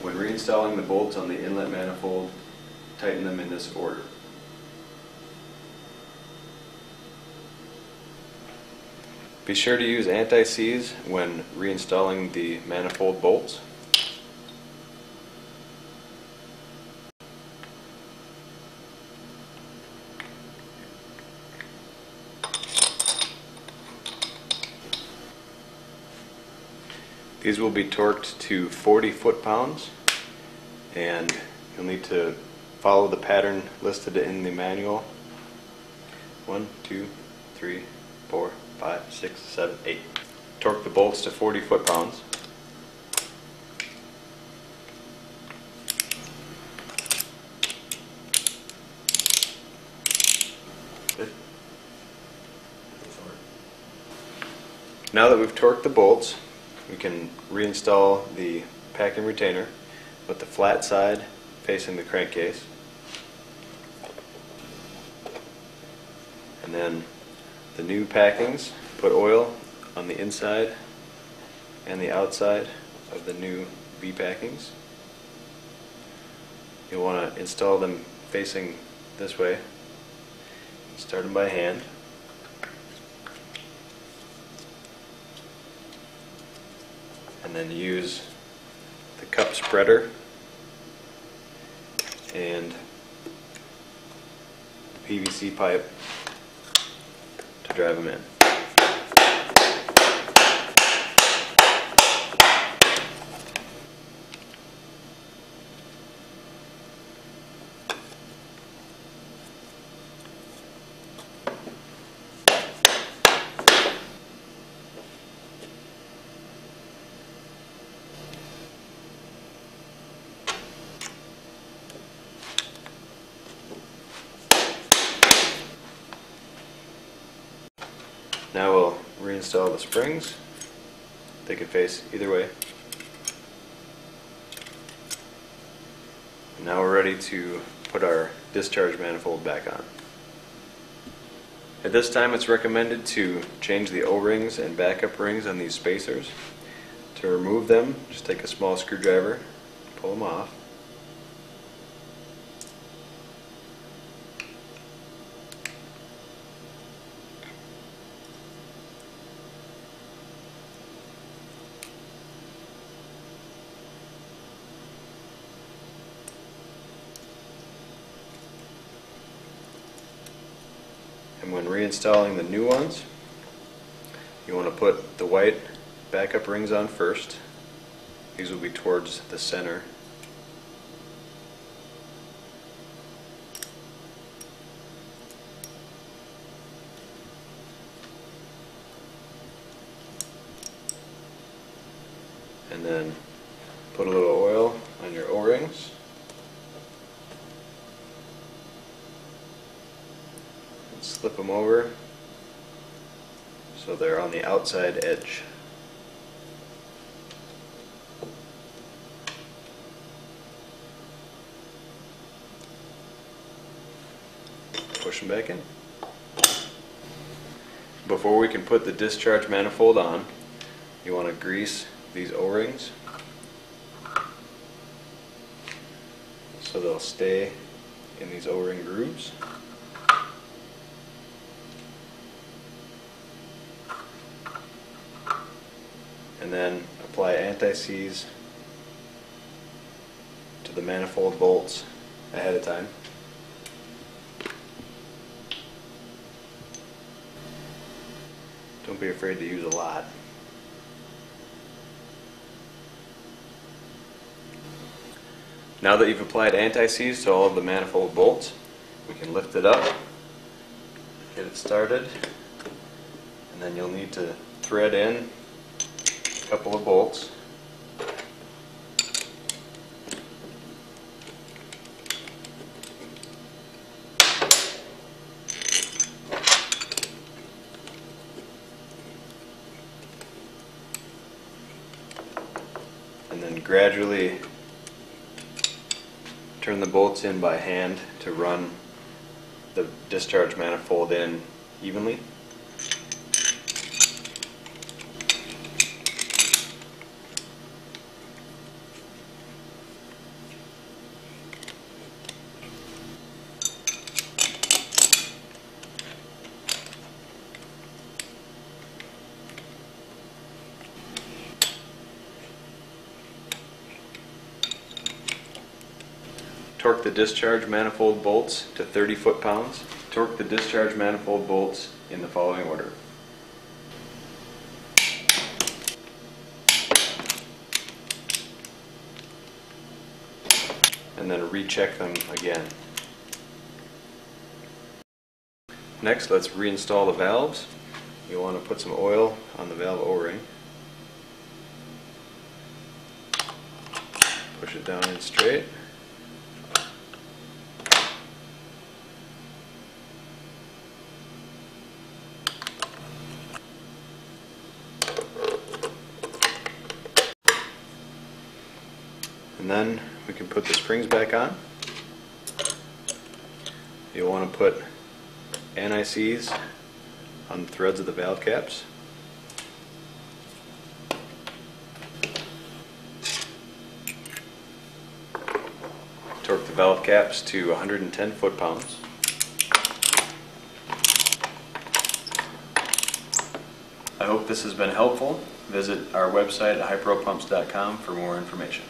When reinstalling the bolts on the inlet manifold, tighten them in this order. Be sure to use anti-seize when reinstalling the manifold bolts. These will be torqued to 40 foot-pounds, and you'll need to follow the pattern listed in the manual. 1, 2, 3, 4, 5, 6, 7, 8. Torque the bolts to 40 foot-pounds. Now that we've torqued the bolts, we can reinstall the packing retainer with the flat side facing the crankcase. And then the new packings, put oil on the inside and the outside of the new V packings. You'll want to install them facing this way. Start them by hand. And then use the cup spreader and the PVC pipe to drive them in. Now we'll reinstall the springs. They can face either way. And now we're ready to put our discharge manifold back on. At this time it's recommended to change the O-rings and backup rings on these spacers. To remove them, just take a small screwdriver, pull them off. And when reinstalling the new ones, you want to put the white backup rings on first. These will be towards the center. And then put a little oil on your O-rings. Slip them over so they're on the outside edge. Push them back in. Before we can put the discharge manifold on, you want to grease these O-rings so they'll stay in these O-ring grooves. And then apply anti-seize to the manifold bolts ahead of time. Don't be afraid to use a lot. Now that you've applied anti-seize to all of the manifold bolts, we can lift it up, get it started, and then you'll need to thread in a couple of bolts. And then gradually turn the bolts in by hand to run the discharge manifold in evenly. Torque the discharge manifold bolts to 30 foot-pounds. Torque the discharge manifold bolts in the following order. And then recheck them again. Next, let's reinstall the valves. You'll want to put some oil on the valve O-ring. Push it down in straight. And then we can put the springs back on. You'll want to put anti-seize on the threads of the valve caps. Torque the valve caps to 110 foot-pounds. I hope this has been helpful. Visit our website at hypropumps.com for more information.